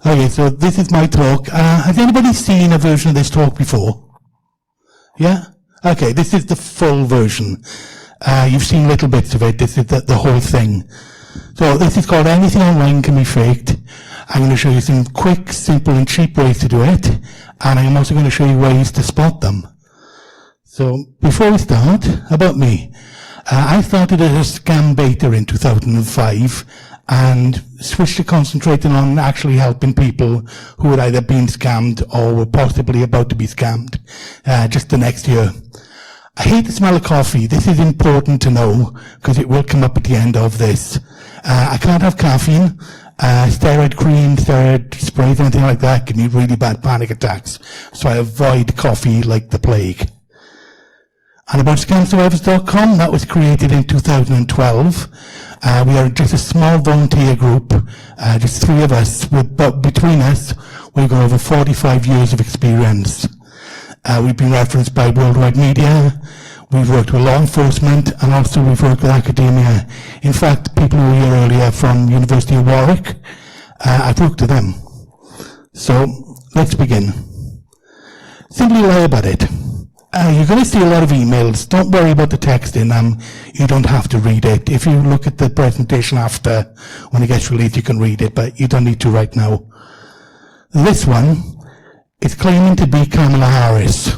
Okay, so this is my talk. Has anybody seen a version of this talk before? Yeah? Okay, this is the full version. You've seen little bits of it. This is the whole thing. So this is called Anything Online Can Be Faked. I'm going to show you some quick, simple and cheap ways to do it. And I'm also going to show you ways to spot them. So before we start, about me. I started as a scam baiter in 2005 and switched to concentrating on actually helping people who had either been scammed or were possibly about to be scammed just the next year. I hate the smell of coffee. This is important to know because it will come up at the end of this. I can't have caffeine. Steroid cream, steroid sprays, anything like that give me really bad panic attacks. So I avoid coffee like the plague. And about scamsurvivors.com, that was created in 2012. We are just a small volunteer group, just 3 of us, but between us, we've got over 45 years of experience. We've been referenced by worldwide media, we've worked with law enforcement, and also we've worked with academia. In fact, people who were here earlier from University of Warwick, I've worked with them. So, let's begin. Simply lie about it. You're going to see a lot of emails. Don't worry about the text in them. You don't have to read it. If you look at the presentation after, when it gets released, you can read it, but you don't need to right now. This one is claiming to be Kamala Harris.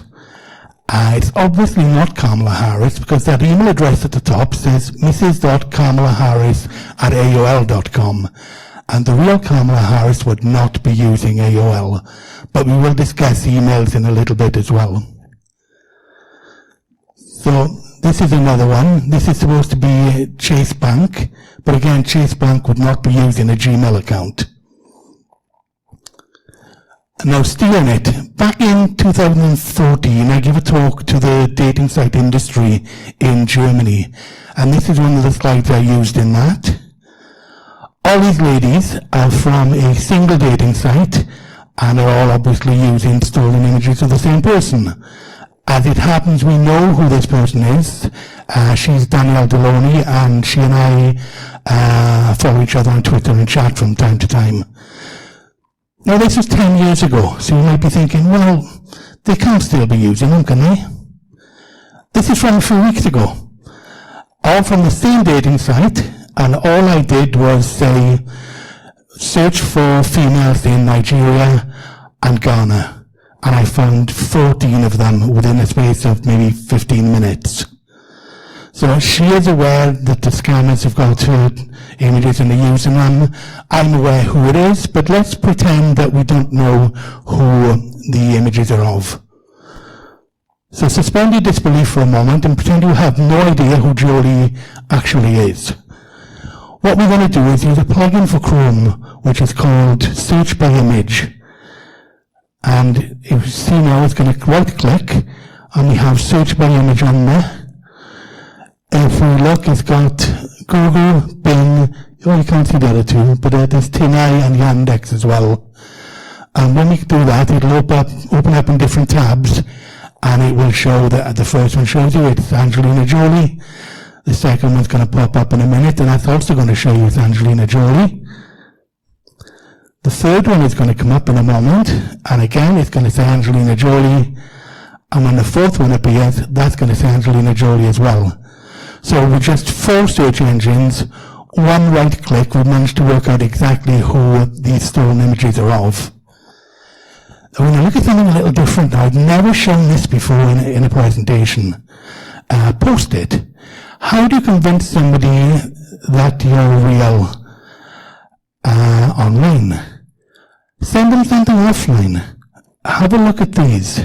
It's obviously not Kamala Harris because that email address at the top says mrs.kamalaharris@aol.com. And the real Kamala Harris would not be using AOL. But we will discuss emails in a little bit as well. So this is another one. This is supposed to be Chase Bank, but again, Chase Bank would not be using a Gmail account. Now, stealing it. Back in 2014, I gave a talk to the dating site industry in Germany, and this is one of the slides I used in that. All these ladies are from a single dating site, and are all obviously using stolen images of the same person. As it happens, we know who this person is. She's Danielle Deloney, and she and I follow each other on Twitter and chat from time to time. Now, this was 10 years ago, so you might be thinking, well, they can't still be using them, can they? This is from a few weeks ago. All from the same dating site, and all I did was say, search for females in Nigeria and Ghana. And I found 14 of them within a space of maybe 15 minutes. So she is aware that the scammers have got her images and they're using them. I'm aware who it is, but let's pretend that we don't know who the images are of. So suspend your disbelief for a moment and pretend you have no idea who Jolie actually is. What we're going to do is use a plugin for Chrome, which is called Search by Image. And if you see now, it's going to right click, and we have search by image on there. If we look, it's got Google, Bing, oh, you can't see the other two, but there's TinEye and Yandex as well. And when we do that, it'll open up in different tabs, and it will show that the first one shows you it's Angelina Jolie. The second one's going to pop up in a minute, and that's also going to show you it's Angelina Jolie. The third one is going to come up in a moment, and again, it's going to say Angelina Jolie, and when the fourth one appears, that's going to say Angelina Jolie as well. So with just 4 search engines, 1 right click, we've managed to work out exactly who these stolen images are of. Now, when I look at something a little different, I've never shown this before in a presentation. Post-it. How do you convince somebody that you're real online? Send them something offline. Have a look at these.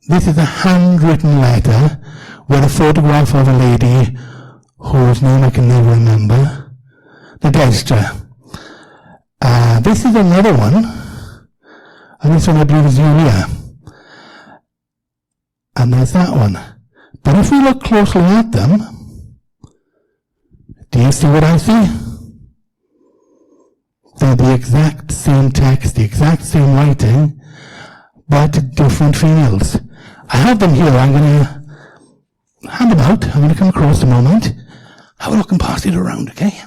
This is a handwritten letter with a photograph of a lady whose name I can never remember. Nadezhda. This is another one. And this one I believe is Yulia. And there's that one. But if we look closely at them, do you see what I see? They're the exact same text, the exact same writing, but different females. I have them here. I'm going to hand them out. I'm going to come across a moment. Have a look and pass it around, okay?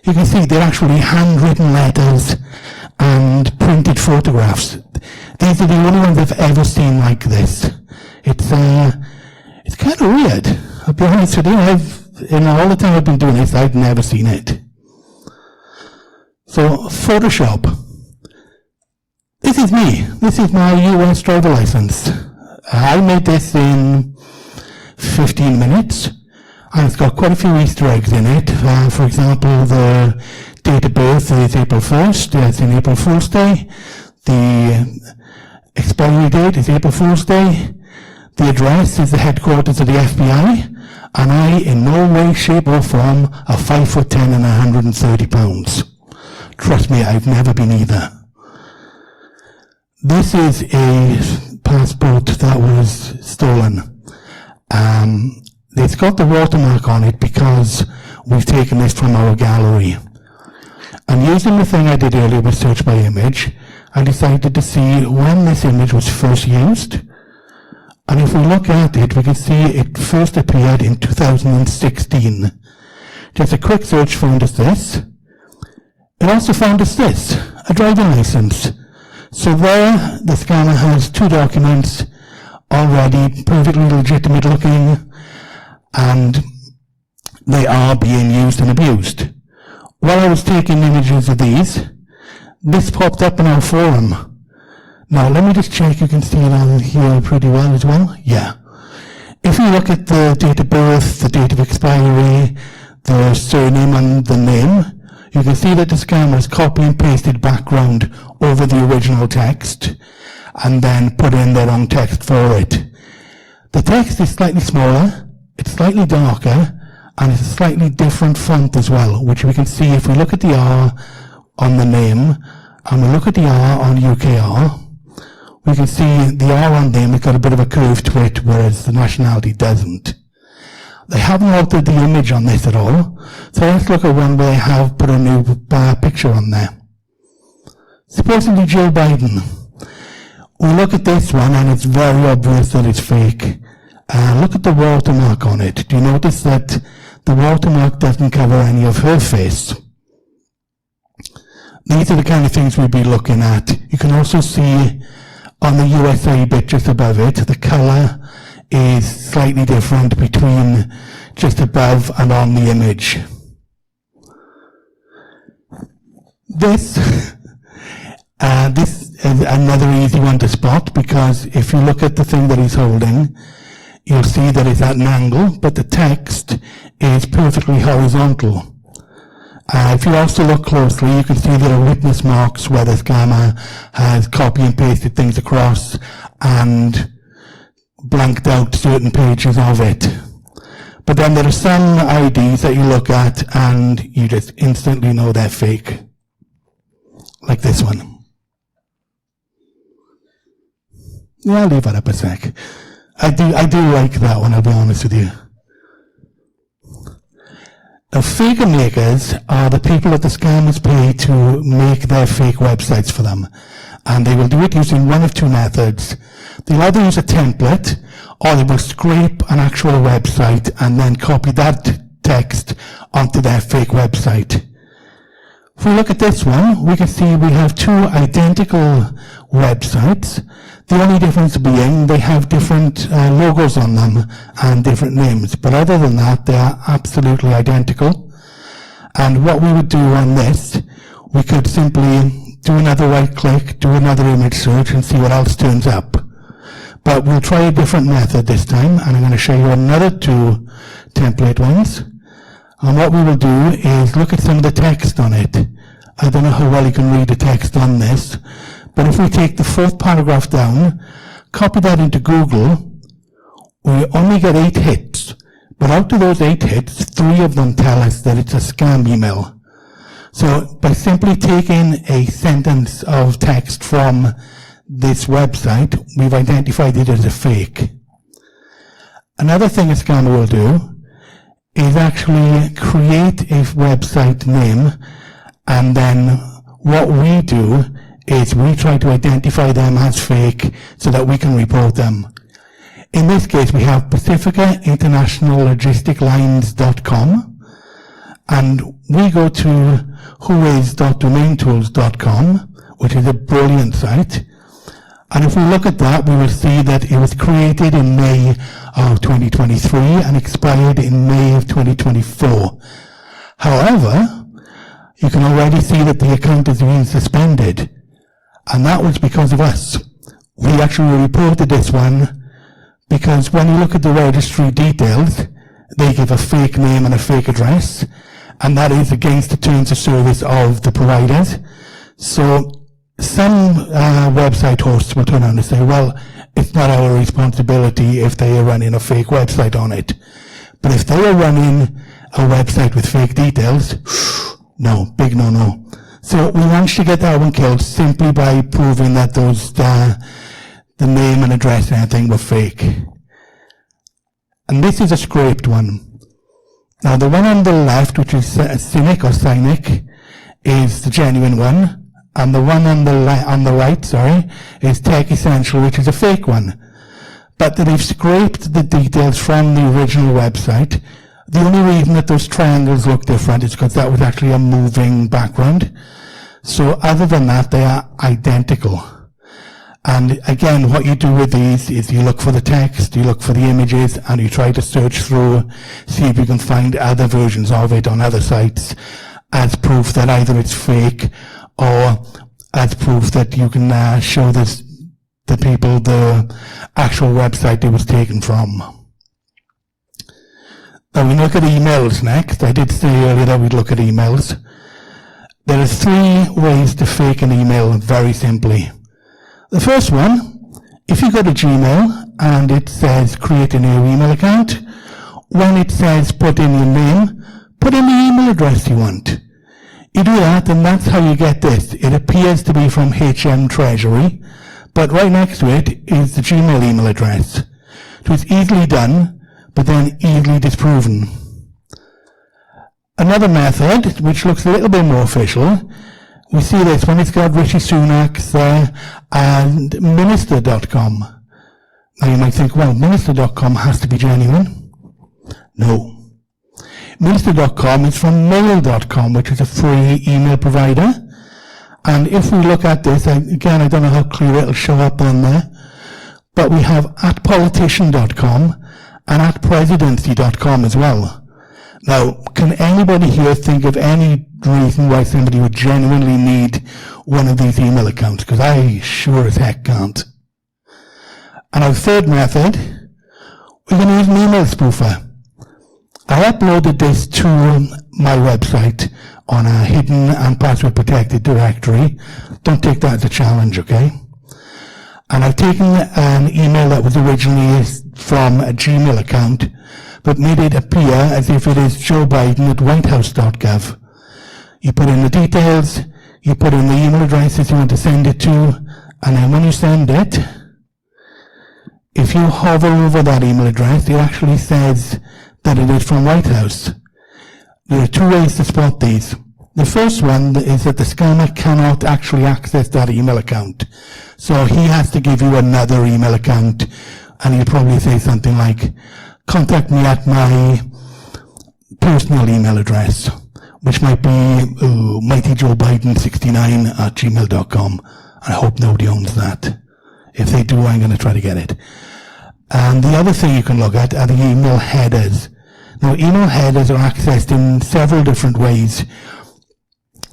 You can see they're actually handwritten letters and printed photographs. These are the only ones I've ever seen like this. It's kind of weird. I'll be honest with you. In all the time I've been doing this, I've never seen it. So, Photoshop. This is me. This is my US driver license. I made this in 15 minutes. And it's got quite a few Easter eggs in it. For example, the date of birth is April 1st. It's an April Fool's Day. The expiry date is April Fool's Day. The address is the headquarters of the FBI. And I, in no way, shape or form, are 5'10" and 130 pounds. Trust me, I've never been either. This is a passport that was stolen. It's got the watermark on it because we've taken this from our gallery. And using the thing I did earlier with search by image, I decided to see when this image was first used. And if we look at it, we can see it first appeared in 2016. Just a quick search found us this. It also found us this, a driving license. So there, the scanner has two documents already perfectly legitimate looking, and they are being used and abused. While I was taking images of these, this popped up in our forum. Now let me just check, you can see it on here pretty well as well. Yeah. If you look at the date of birth, the date of expiry, the surname and the name, you can see that the scanner has copy and pasted background over the original text and then put in their own text for it. The text is slightly smaller, it's slightly darker, and it's a slightly different font as well, which we can see if we look at the R on the name and we look at the R on UKR, we can see the R on name has got a bit of a curve to it, whereas the nationality doesn't. They haven't altered the image on this at all, so let's look at one where they have put a new picture on there. Supposedly Joe Biden. We look at this one and it's very obvious that it's fake. Look at the watermark on it. Do you notice that the watermark doesn't cover any of her face? These are the kind of things we'd be looking at. You can also see on the USA bit just above it, the colour is slightly different between just above and on the image. This is another easy one to spot, because if you look at the thing that he's holding, you'll see that it's at an angle, but the text is perfectly horizontal. If you also look closely, you can see there are witness marks where the scammer has copy and pasted things across and blanked out certain pages of it. But then there are some IDs that you look at and you just instantly know they're fake. Like this one. Yeah, I'll leave that up a sec. I do like that one, I'll be honest with you. Now, figure makers are the people that the scammers pay to make their fake websites for them. And they will do it using one of two methods. They'll either use a template, or they will scrape an actual website and then copy that text onto their fake website. If we look at this one, we can see we have two identical websites. The only difference being they have different logos on them and different names. But other than that, they are absolutely identical. And what we would do on this, we could simply do another right click, do another image search and see what else turns up. But we'll try a different method this time, and I'm going to show you another two template ones. And what we will do is look at some of the text on it. I don't know how well you can read the text on this, but if we take the fourth paragraph down, copy that into Google, we only get 8 hits. But out of those 8 hits, 3 of them tell us that it's a scam email. So by simply taking a sentence of text from this website, we've identified it as a fake. Another thing a scammer will do is actually create a website name, and then what we do is we try to identify them as fake so that we can report them. In this case, we have Pacifica International Logistic Lines.com, And we go to whois.domaintools.com, which is a brilliant site. And if we look at that, we will see that it was created in May of 2023 and expired in May of 2024. However, you can already see that the account has been suspended. And that was because of us. We actually reported this one because when you look at the registry details, they give a fake name and a fake address, and that is against the terms of service of the providers. So some website hosts will turn around and say, well, it's not our responsibility if they are running a fake website on it. But if they are running a website with fake details, no, big no-no. So we managed to get that one killed simply by proving that those, the name and address and everything were fake. And this is a scraped one. Now the one on the left, which is Cynic or Cynic, is the genuine one. And the one on the right, is Tech Essential, which is a fake one. But they've scraped the details from the original website. The only reason that those triangles look different is because that was actually a moving background. So other than that, they are identical. And again, what you do with these is you look for the text, you look for the images, and you try to search through, see if you can find other versions of it on other sites as proof that either it's fake or as proof that you can show the people the actual website it was taken from. Now we look at emails next. I did say earlier that we'd look at emails. There are 3 ways to fake an email very simply. The first one, if you go to Gmail and it says create a new email account, when it says put in your name, put in the email address you want. You do that and that's how you get this. It appears to be from HM Treasury, but right next to it is the Gmail email address. So it's easily done, but then easily disproven. Another method, which looks a little bit more official, we see this when it's got Rishi Sunak's and Minister.com. Now you might think, well, Minister.com has to be genuine. No. Minister.com is from Mail.com, which is a free email provider. And if we look at this, again, I don't know how clear it'll show up on there, but we have at politician.com and at presidency.com as well. Now, can anybody here think of any reason why somebody would genuinely need one of these email accounts? Because I sure as heck can't. And our third method, we're going to use an email spoofer. I uploaded this to my website on a hidden and password protected directory. Don't take that as a challenge, okay? And I've taken an email that was originally from a Gmail account, but made it appear as if it is Joe Biden at whitehouse.gov. You put in the details, you put in the email addresses you want to send it to, and then when you send it, if you hover over that email address, it actually says that it is from White House. There are 2 ways to spot these. The first one is that the scammer cannot actually access that email account. So he has to give you another email account, and he'll probably say something like, contact me at my personal email address, which might be mightyjoebiden69@gmail.com. I hope nobody owns that. If they do, I'm going to try to get it. And the other thing you can look at are the email headers. Now, email headers are accessed in several different ways.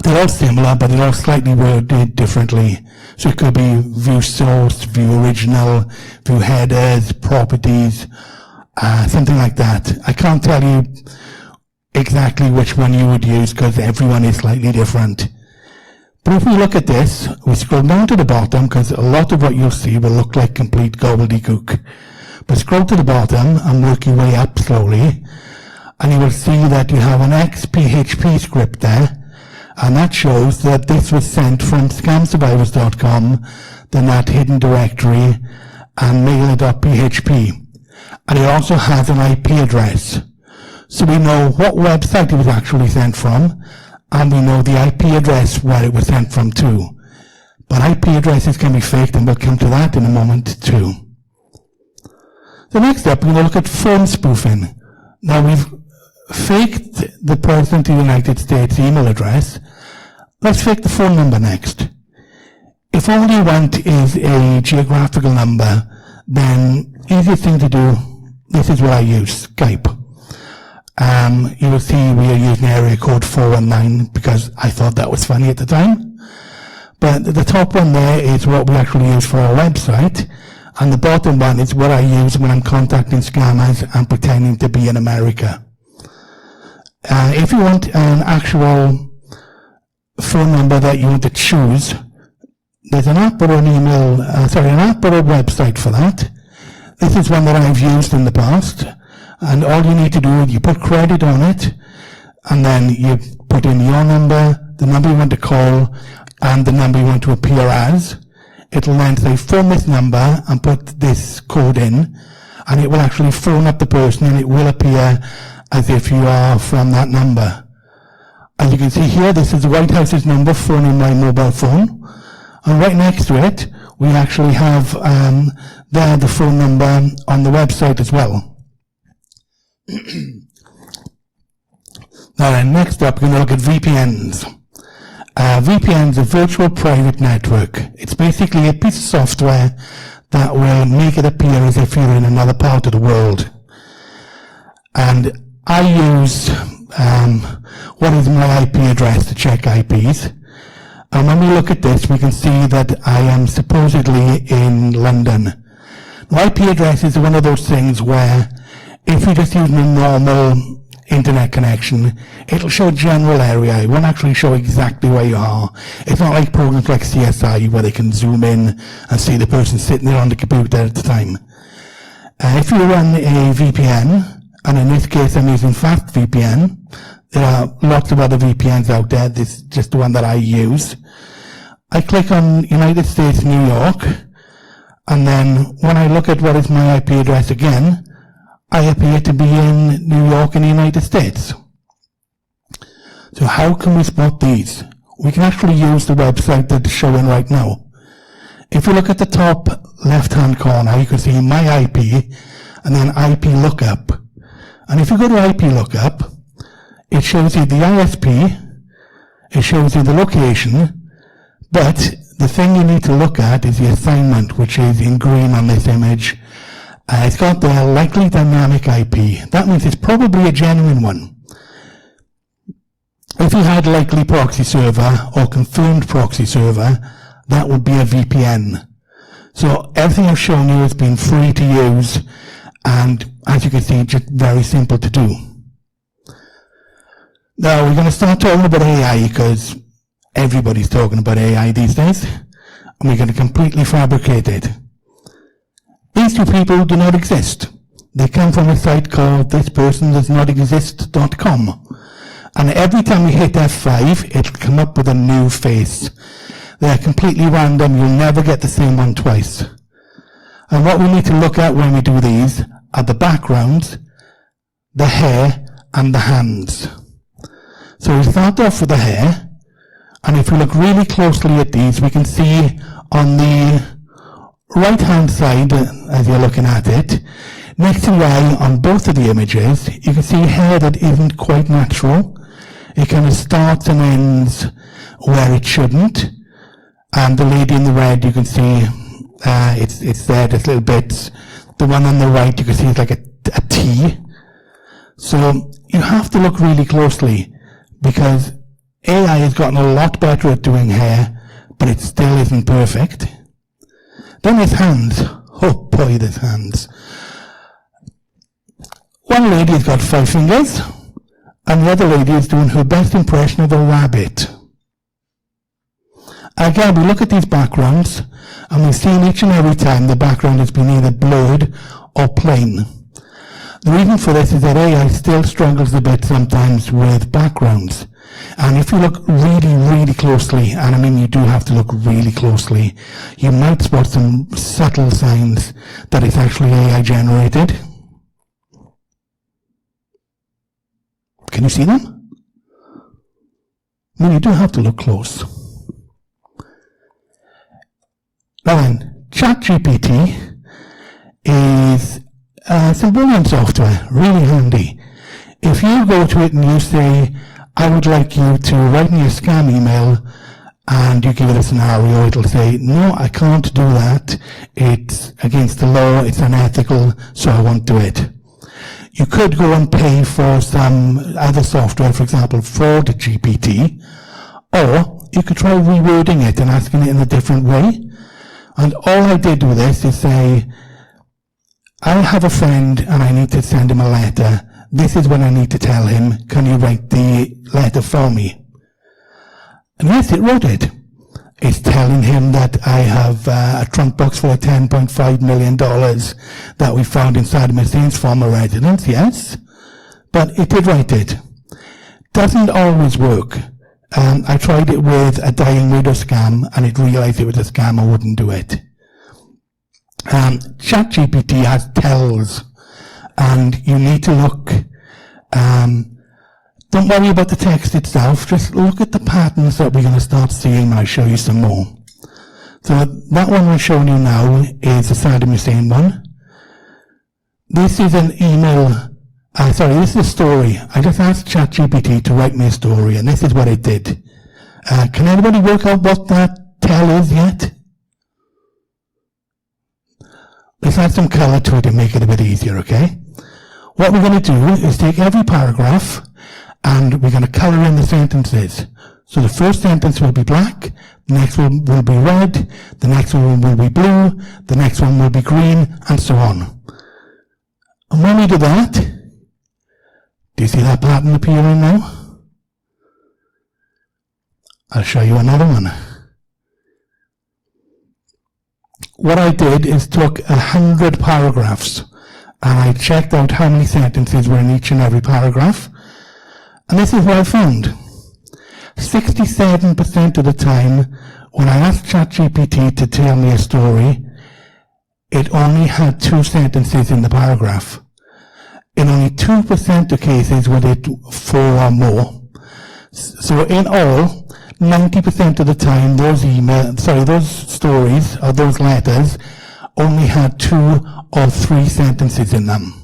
They're all similar, but they're all slightly worded differently. So it could be view source, view original, view headers, properties, something like that. I can't tell you exactly which one you would use because everyone is slightly different. But if we look at this, we scroll down to the bottom because a lot of what you'll see will look like complete gobbledygook. But scroll to the bottom and work your way up slowly, and you will see that you have an XPHP script there, and that shows that this was sent from scamsurvivors.com, then that hidden directory, and mailer.php. And it also has an IP address. So we know what website it was actually sent from, and we know the IP address where it was sent from too. But IP addresses can be faked, and we'll come to that in a moment too. So next up, we're going to look at phone spoofing. Now, we've faked the President of the United States email address. Let's fake the phone number next. If all you want is a geographical number, then easiest thing to do, this is what I use, Skype. You will see we are using area code 419 because I thought that was funny at the time. But the top one there is what we actually use for our website, and the bottom one is what I use when I'm contacting scammers and pretending to be in America. If you want an actual phone number that you want to choose, there's an app or an email, an app or a website for that. This is one that I've used in the past, and all you need to do is you put credit on it, and then you put in your number, the number you want to call, and the number you want to appear as. It'll then say phone this number and put this code in, and it will actually phone up the person, and it will appear as if you are from that number. As you can see here, this is the White House's number, phoning my mobile phone. And right next to it, we actually have there the phone number on the website as well. Now then, next up, we're going to look at VPNs. VPN is a virtual private network. It's basically a piece of software that will make it appear as if you're in another part of the world. And I use what is my IP address to check IPs. And when we look at this, we can see that I am supposedly in London. Now, IP address is one of those things where if you're just using a normal internet connection, it'll show general area. It won't actually show exactly where you are. It's not like programs like CSI where they can zoom in and see the person sitting there on the computer at the time. If you run a VPN, and in this case I'm using FastVPN, there are lots of other VPNs out there. This is just the one that I use. I click on United States, New York, and then when I look at what is my IP address again, I appear to be in New York in the United States. So how can we spot these? We can actually use the website that's showing right now. If you look at the top left-hand corner, you can see my IP and then IP lookup. And if you go to IP lookup, it shows you the ISP, it shows you the location, but the thing you need to look at is the assignment, which is in green on this image. It's got the likely dynamic IP. That means it's probably a genuine one. If you had likely proxy server or confirmed proxy server, that would be a VPN. So everything I've shown you has been free to use, and as you can see, just very simple to do. Now we're going to start talking about AI because everybody's talking about AI these days, and we're going to completely fabricate it. These two people do not exist. They come from a site called thispersondoesnotexist.com. And every time we hit F5, it'll come up with a new face. They're completely random. You'll never get the same one twice. And what we need to look at when we do these are the backgrounds, the hair, and the hands. So we start off with the hair. And if we look really closely at these, we can see on the right-hand side, as you're looking at it, next to the eye on both of the images, you can see hair that isn't quite natural. It kind of starts and ends where it shouldn't. And the lady in the red, you can see it's there, there's little bits. The one on the right, you can see it's like a T. So you have to look really closely because AI has gotten a lot better at doing hair, but it still isn't perfect. Then there's hands. Oh boy, there's hands. One lady has got 5 fingers, and the other lady is doing her best impression of a rabbit. Again, we look at these backgrounds, and we've seen each and every time the background has been either blurred or plain. The reason for this is that AI still struggles a bit sometimes with backgrounds. And if you look really, really closely, and I mean you do have to look really closely, you might spot some subtle signs that it's actually AI generated. Can you see them? I mean, you do have to look close. Now then, ChatGPT is some brilliant software, really handy. If you go to it and you say, I would like you to write me a scam email, and you give it a scenario, it'll say, no, I can't do that. It's against the law, it's unethical, so I won't do it. You could go and pay for some other software, for example, Fraud GPT, or you could try rewording it and asking it in a different way. And all I did with this is say, I have a friend and I need to send him a letter. This is what I need to tell him. Can you write the letter for me? And yes, it wrote it. It's telling him that I have a trunk box full of $10.5 million that we found inside of Mercedes' former residence, yes. But it did write it. Doesn't always work. I tried it with a dying widow scam, and it realized it was a scam. I wouldn't do it. ChatGPT has tells, and you need to look. Don't worry about the text itself, just look at the patterns that we're going to start seeing, and I'll show you some more. So that one I'm showing you now is the Saddam Hussein one. This is an email, this is a story. I just asked ChatGPT to write me a story, and this is what it did. Can anybody work out what that tell is yet? Let's add some color to it and make it a bit easier, okay? What we're going to do is take every paragraph and we're going to color in the sentences. So the first sentence will be black, the next one will be red, the next one will be blue, the next one will be green, and so on. And when we do that, do you see that pattern appearing now? I'll show you another one. What I did is took 100 paragraphs and I checked out how many sentences were in each and every paragraph. And this is what I found. 67% of the time, when I asked ChatGPT to tell me a story, it only had 2 sentences in the paragraph. In only 2% of cases was it 4 or more. So in all, 90% of the time, those stories, or those letters, only had 2 or 3 sentences in them.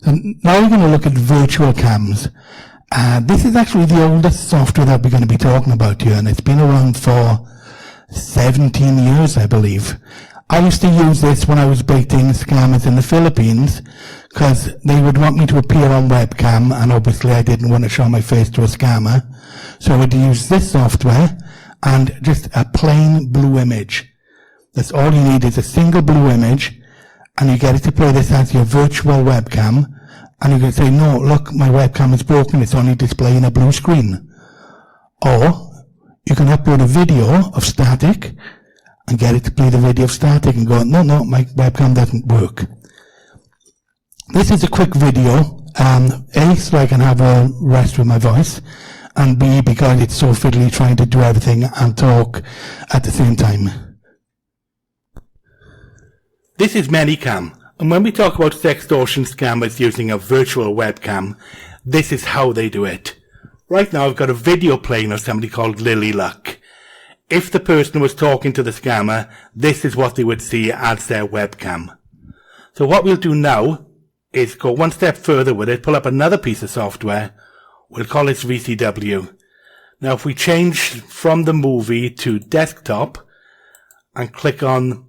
So now we're going to look at virtual cams. This is actually the oldest software that we're going to be talking about here, and it's been around for 17 years, I believe. I used to use this when I was baiting scammers in the Philippines, because they would want me to appear on webcam, and obviously I didn't want to show my face to a scammer. So I would use this software, and just a plain blue image. That's all you need, is a single blue image, and you get it to play this as your virtual webcam, and you can say, no, look, my webcam is broken, it's only displaying a blue screen. Or, you can upload a video of static, and get it to play the video of static, and go, no, my webcam doesn't work. This is a quick video, A, so I can have a rest with my voice, and B, because it's so fiddly trying to do everything and talk at the same time. This is ManyCam, and when we talk about sextortion scammers using a virtual webcam, this is how they do it. Right now I've got a video playing of somebody called Lily Luck. If the person was talking to the scammer, this is what they would see as their webcam. So what we'll do now is go one step further with it, pull up another piece of software. We'll call this VCW. Now if we change from the movie to desktop and click on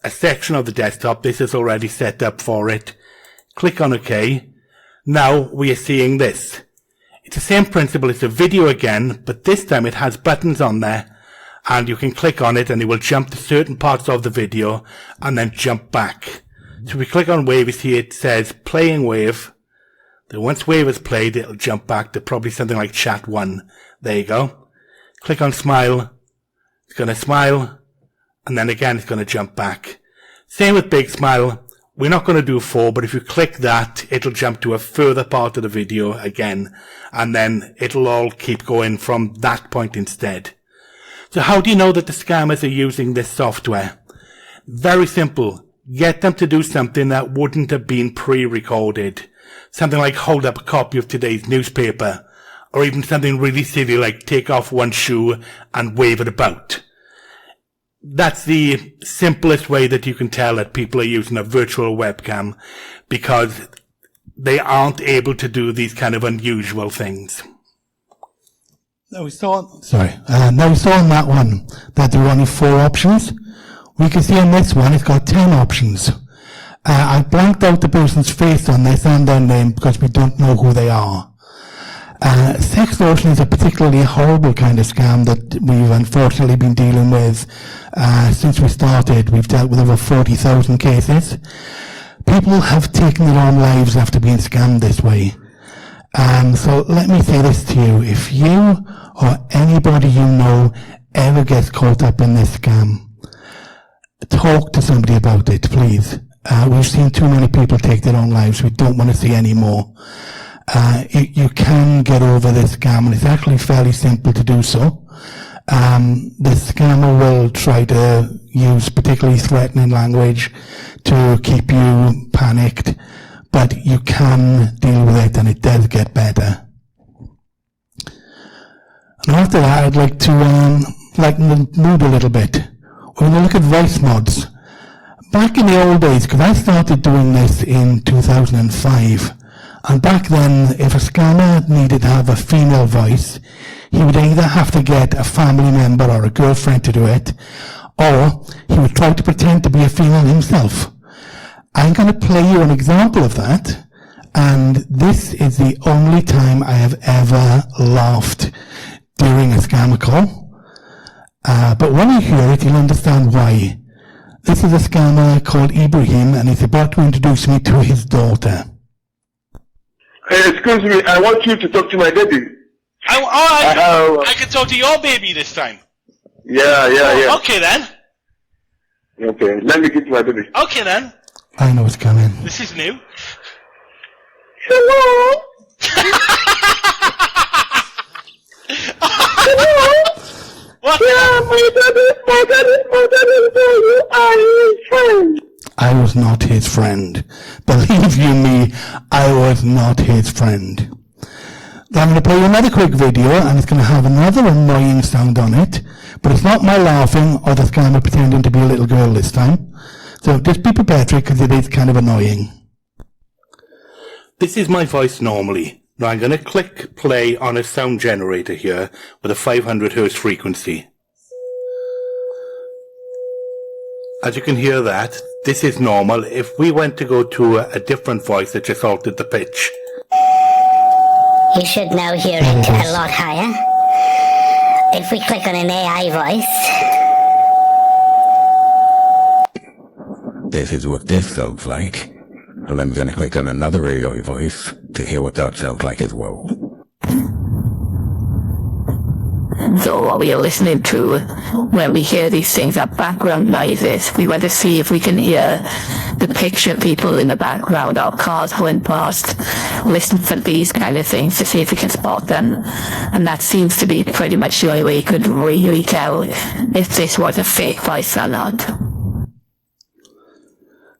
a section of the desktop, this is already set up for it. Click on OK. Now we are seeing this. It's the same principle, it's a video again, but this time it has buttons on there, and you can click on it and it will jump to certain parts of the video and then jump back. So if we click on wave, you see it says playing wave. Then once wave is played, it'll jump back to probably something like chat 1. There you go. Click on smile. It's going to smile. And then again, it's going to jump back. Same with big smile. We're not going to do 4, but if you click that, it'll jump to a further part of the video again. And then it'll all keep going from that point instead. So how do you know that the scammers are using this software? Very simple. Get them to do something that wouldn't have been pre-recorded. Something like hold up a copy of today's newspaper. Or even something really silly like take off one shoe and wave it about. That's the simplest way that you can tell that people are using a virtual webcam, because they aren't able to do these kind of unusual things. Now we saw on that one that there were only 4 options. We can see on this one it's got 10 options. I blanked out the person's face on this and their name because we don't know who they are. Sextortion is a particularly horrible kind of scam that we've unfortunately been dealing with since we started. We've dealt with over 40,000 cases. People have taken their own lives after being scammed this way. So let me say this to you. If you or anybody you know ever gets caught up in this scam, talk to somebody about it, please. We've seen too many people take their own lives. We don't want to see any more. You can get over this scam, and it's actually fairly simple to do so. The scammer will try to use particularly threatening language to keep you panicked, but you can deal with it, and it does get better. And after that, I'd like to lighten the mood a little bit. We're going to look at voice mods. Back in the old days, because I started doing this in 2005, and back then, if a scammer needed to have a female voice, he would either have to get a family member or a girlfriend to do it, or he would try to pretend to be a female himself. I'm going to play you an example of that, and this is the only time I have ever laughed during a scammer call. But when you hear it, you'll understand why. This is a scammer called Ibrahim, and he's about to introduce me to his daughter. Excuse me, I want you to talk to my baby. I can talk to your baby this time. Yeah. Okay then. Okay, let me get to my baby. Okay then. I know it's coming. This is new. Hello? What? Yeah, my daddy told you are his friend. I was not his friend. Believe you me, I was not his friend. I'm going to play you another quick video, and it's going to have another annoying sound on it, but it's not my laughing or the scammer pretending to be a little girl this time. So just be prepared for it, because it is kind of annoying. This is my voice normally. Now I'm going to click play on a sound generator here with a 500 Hz frequency. As you can hear that, this is normal. If we went to go to a different voice, it just altered the pitch. You should now hear it a lot higher. If we click on an AI voice. This is what this sounds like. And I'm gonna click on another AI voice to hear what that sounds like as well. So what we are listening to, when we hear these things are background noises, we want to see if we can hear the picture people in the background or cars going past. Listen for these kind of things to see if we can spot them. And that seems to be pretty much the only way you could really tell if this was a fake voice or not.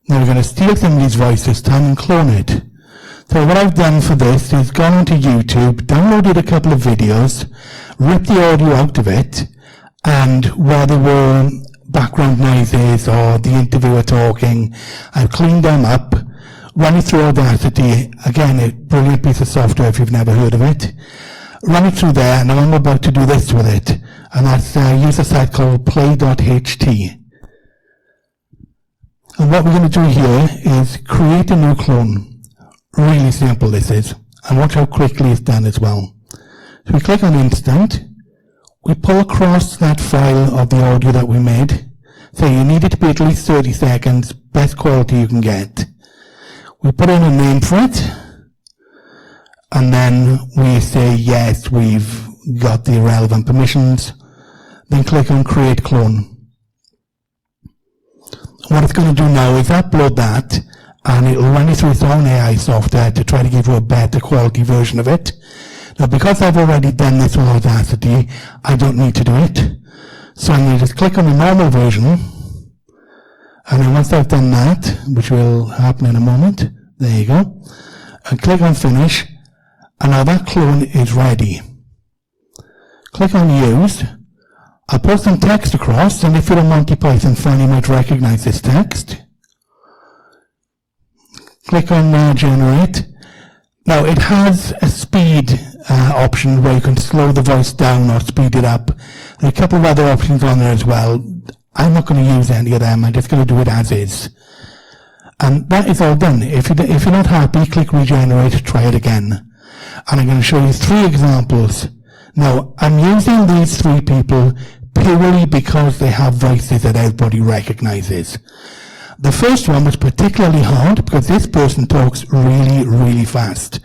Now we're going to steal somebody's voice this time and clone it. So what I've done for this is gone onto YouTube, downloaded a couple of videos, ripped the audio out of it, and where there were background noises or the interviewer talking, I've cleaned them up, run it through Audacity, again a brilliant piece of software if you've never heard of it, run it through there, and I'm about to do this with it, and that's use a site called play.ht. And what we're going to do here is create a new clone. Really simple this is, and watch how quickly it's done as well. So we click on Instant, we pull across that file of the audio that we made, so you need it to be at least 30 seconds, best quality you can get. We put in a name for it, and then we say yes, we've got the relevant permissions, then click on Create Clone. What it's going to do now is upload that, and it'll run it through its own AI software to try to give you a better quality version of it. Now, because I've already done this with Audacity, I don't need to do it. So I'm going to just click on the normal version, and then once I've done that, which will happen in a moment, there you go, and click on Finish, and now that clone is ready. Click on Use. I'll put some text across, and if you're a Monty Python fan, you might recognize this text. Click on Generate. Now, it has a speed option where you can slow the voice down or speed it up. There are a couple of other options on there as well. I'm not going to use any of them. I'm just going to do it as is. And that is all done. If you're not happy, click regenerate, try it again. And I'm going to show you 3 examples. Now, I'm using these 3 people purely because they have voices that everybody recognizes. The first one was particularly hard because this person talks really, really fast.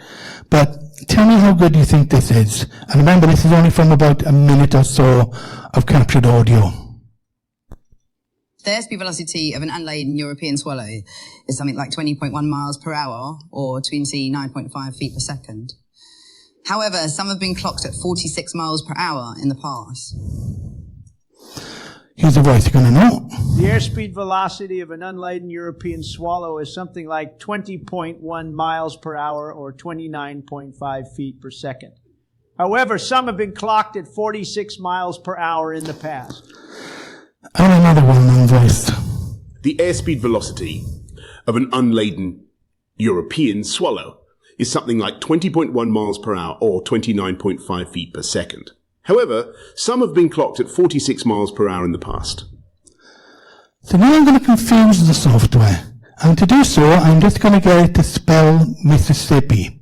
But tell me how good you think this is. And remember, this is only from about a minute or so of captured audio. The airspeed velocity of an unladen European swallow is something like 20.1 miles per hour or 29.5 feet per second. However, some have been clocked at 46 miles per hour in the past. Here's a voice you're going to know. The airspeed velocity of an unladen European swallow is something like 20.1 miles per hour or 29.5 feet per second. However, some have been clocked at 46 miles per hour in the past. And another well-known voice. The airspeed velocity of an unladen European swallow is something like 20.1 miles per hour or 29.5 feet per second. However, some have been clocked at 46 miles per hour in the past. So now I'm going to confuse the software. And to do so, I'm just going to get it to spell Mississippi.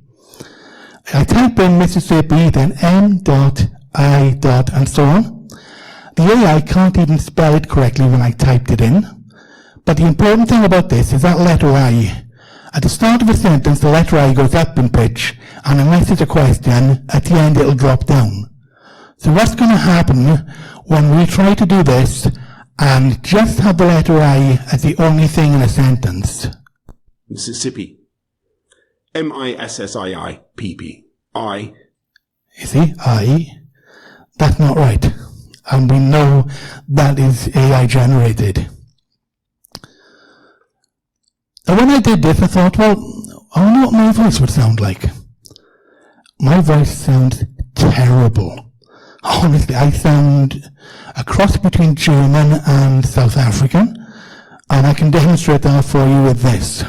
I type in Mississippi, then M.I. and so on. The AI can't even spell it correctly when I typed it in. But the important thing about this is that letter I. At the start of a sentence, the letter I goes up in pitch, and unless it's a question, at the end it'll drop down. So what's going to happen when we try to do this and just have the letter I as the only thing in a sentence? Mississippi. Mississippi. I. You see, I. That's not right. And we know that is AI generated. And when I did this, I thought, well, I wonder what my voice would sound like. My voice sounds terrible. Honestly, I sound a cross between German and South African, and I can demonstrate that for you with this.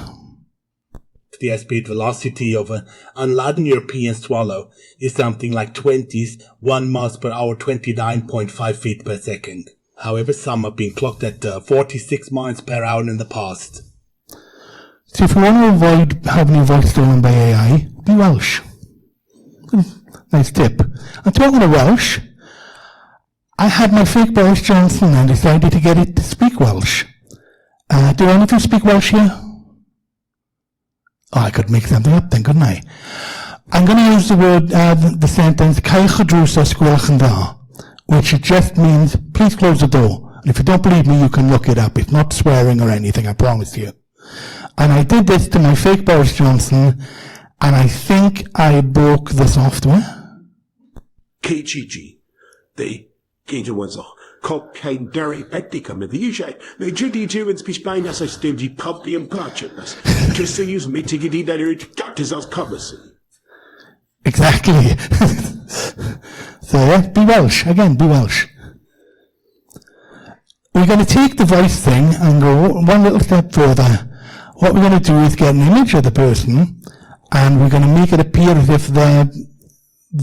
The airspeed velocity of an unladen European swallow is something like 21 miles per hour, 29.5 feet per second. However, some have been clocked at 46 miles per hour in the past. So if you want to avoid having your voice stolen by AI, be Welsh. Nice tip. And talking of Welsh, I had my fake Boris Johnson and decided to get it to speak Welsh. Do any of you speak Welsh here? Oh, I could make something up then, couldn't I? I'm going to use the word, the sentence, Caewch y drws os gwelwch yn dda, which it just means, please close the door. And if you don't believe me, you can look it up. It's not swearing or anything, I promise you. And I did this to my fake Boris Johnson, and I think I broke the software. KGG. The Gator was a cocaine dairy petty med the UK. The Judy Jewins Pishbain as I still you copy and purchase. Just to use me to get in that it doctors as covers. Exactly. So yeah, be Welsh. Again, be Welsh. We're going to take the voice thing and go one little step further. What we're going to do is get an image of the person, and we're going to make it appear as if their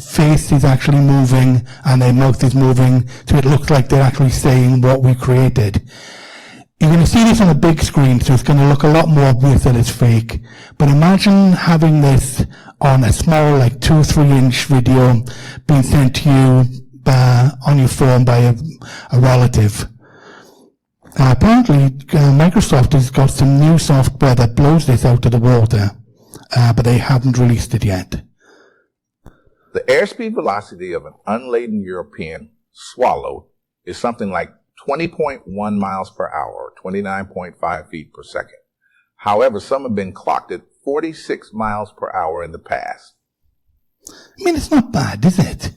face is actually moving and their mouth is moving, so it looks like they're actually saying what we created. You're going to see this on a big screen, so it's going to look a lot more obvious that it's fake. But imagine having this on a small, like 2-3 inch video being sent to you on your phone by a relative. Apparently, Microsoft has got some new software that blows this out of the water, but they haven't released it yet. The airspeed velocity of an unladen European swallow is something like 20.1 miles per hour, 29.5 feet per second. However, some have been clocked at 46 miles per hour in the past. I mean, it's not bad, is it?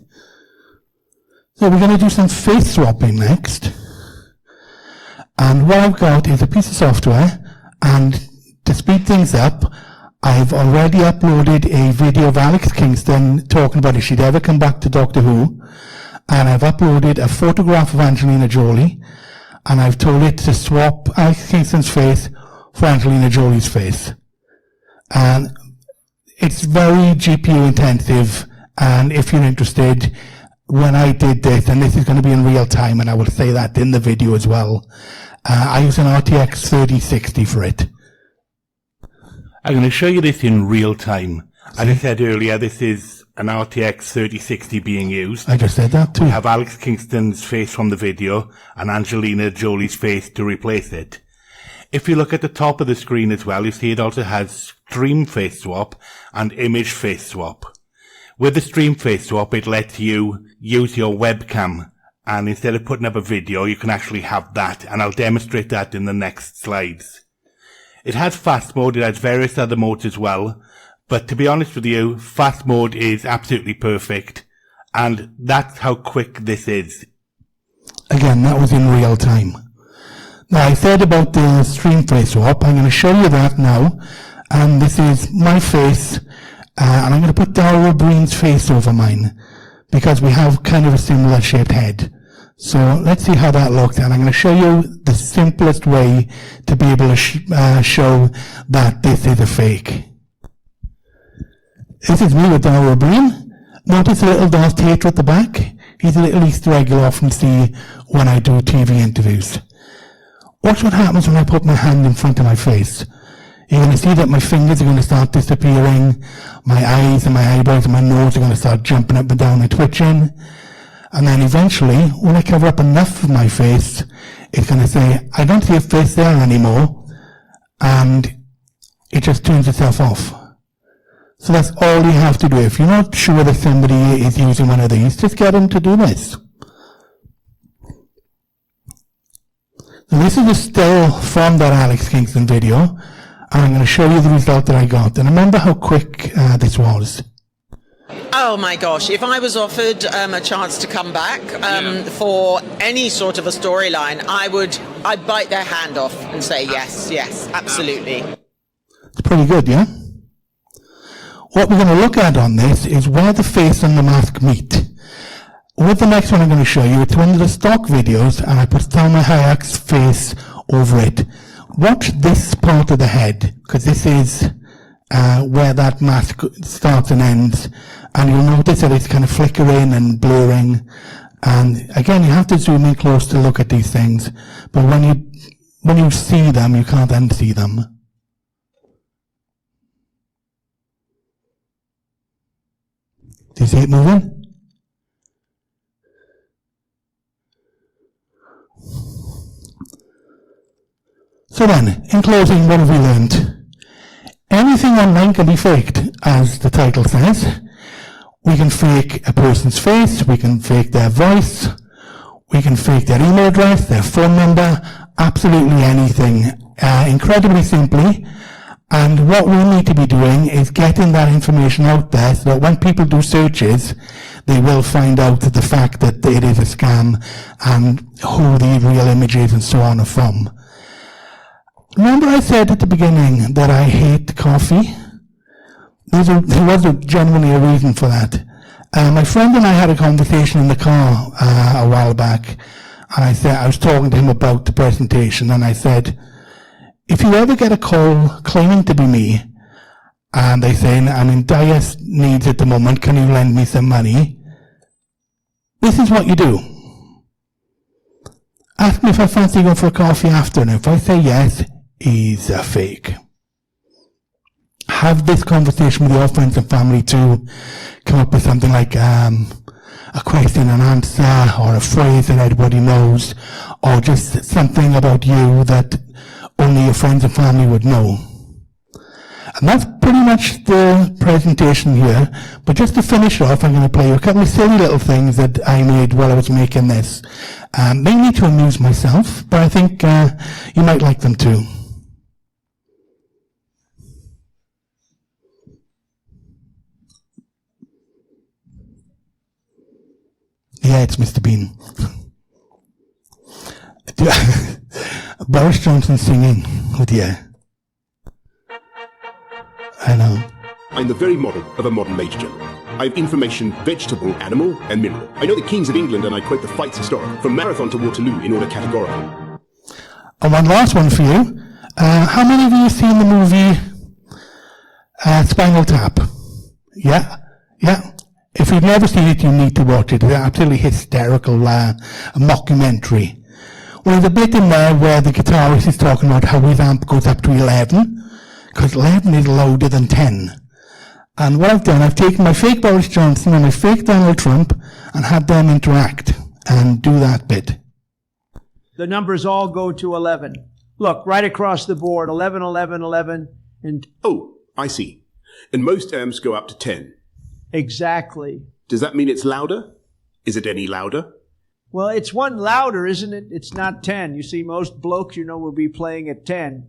So we're going to do some face swapping next. And what I've got is a piece of software, and to speed things up, I've already uploaded a video of Alex Kingston talking about if she'd ever come back to Doctor Who, and I've uploaded a photograph of Angelina Jolie, and I've told it to swap Alex Kingston's face for Angelina Jolie's face. And It's very GPU intensive, and if you're interested, when I did this, and this is going to be in real time, and I will say that in the video as well, I use an RTX 3060 for it. I'm going to show you this in real time. As I said earlier, this is an RTX 3060 being used. I just said that too. We have Alex Kingston's face from the video and Angelina Jolie's face to replace it. If you look at the top of the screen as well, you see it also has stream face swap and image face swap. With the stream face swap, it lets you use your webcam, and instead of putting up a video, you can actually have that, and I'll demonstrate that in the next slides. It has fast mode, it has various other modes as well, but to be honest with you, fast mode is absolutely perfect, and that's how quick this is. Again, that was in real time. Now, I said about the stream face swap, I'm going to show you that now, and this is my face, and I'm going to put Dara Ó Briain's face over mine, because we have kind of a similar shaped head. So let's see how that looks, and I'm going to show you the simplest way to be able to show that this is a fake. This is me with Dara Ó Briain. Notice a little Darth Vader at the back. He's a little Easter egg you'll often see when I do TV interviews. Watch what happens when I put my hand in front of my face. You're going to see that my fingers are going to start disappearing, my eyes and my eyebrows and my nose are going to start jumping up and down and twitching. And then eventually, when I cover up enough of my face, it's going to say, I don't see a face there anymore, and it just turns itself off. So that's all you have to do. If you're not sure that somebody is using one of these, just get them to do this. Now this is a still from that Alex Kingston video, and I'm going to show you the result that I got. And remember how quick this was. Oh my gosh, if I was offered a chance to come back for any sort of a storyline, I'd bite their hand off and say yes, absolutely. It's pretty good, yeah? What we're going to look at on this is where the face and the mask meet. With the next one I'm going to show you, it's one of the stock videos, and I put Salma Hayek's face over it. Watch this part of the head, because this is where that mask starts and ends, and you'll notice that it's kind of flickering and blurring, and again you have to zoom in close to look at these things, but when you see them you can't unsee them. Do you see it moving? So then, in closing, what have we learned? Anything online can be faked, as the title says. We can fake a person's face, we can fake their voice, we can fake their email address, their phone number, absolutely anything, incredibly simply. And what we need to be doing is getting that information out there so that when people do searches, they will find out the fact that it is a scam and who the real image is and so on are from. Remember I said at the beginning that I hate coffee? There was genuinely a reason for that. My friend and I had a conversation in the car a while back, and I was talking to him about the presentation, and I said, if you ever get a call claiming to be me, and they say, I'm in dire needs at the moment, can you lend me some money? This is what you do. Ask me if I fancy going for a coffee after, and if I say yes, he's a fake. Have this conversation with your friends and family too. Come up with something like a question and answer, or a phrase that everybody knows, or just something about you that only your friends and family would know. And that's pretty much the presentation here. But just to finish off, I'm going to play you a couple of silly little things that I made while I was making this. Mainly to amuse myself, but I think you might like them too. Yeah, it's Mr. Bean. Boris Johnson singing with you. I know. I'm the very model of a modern Major General. I have information, vegetable, animal, and mineral. I know the kings of England, and I quote the fights historic, from Marathon to Waterloo in order categorically. And one last one for you. How many of you have seen the movie Spinal Tap. Yeah. If you've never seen it, you need to watch it. It's an absolutely hysterical mockumentary. Well, there's a bit in there where the guitarist is talking about how his amp goes up to 11, because 11 is louder than 10. And what I've done, I've taken my fake Boris Johnson and my fake Donald Trump and had them interact and do that bit. The numbers all go to 11. Look, right across the board, 11, 11, 11, and... Oh, I see. And most amps go up to 10. Exactly. Does that mean it's louder? Is it any louder? Well, it's one louder, isn't it? It's not 10. You see, most blokes, will be playing at 10.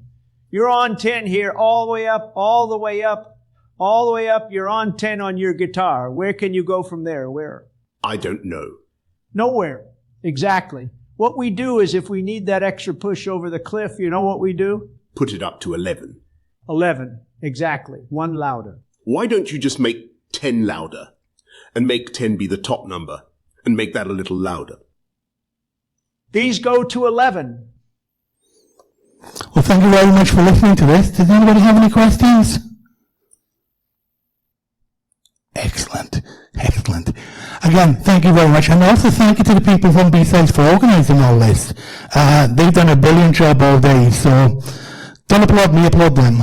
You're on 10 here, all the way up, all the way up, all the way up. You're on 10 on your guitar. Where can you go from there? Where? I don't know. Nowhere. Exactly. What we do is if we need that extra push over the cliff, you know what we do? Put it up to 11. 11. Exactly. One louder. Why don't you just make 10 louder and make 10 be the top number and make that a little louder? These go to 11. Well, thank you very much for listening to this. Does anybody have any questions? Excellent. Again, thank you very much. And also thank you to the people from B-Sides for organising all this. They've done a brilliant job all day, so don't applaud me, applaud them.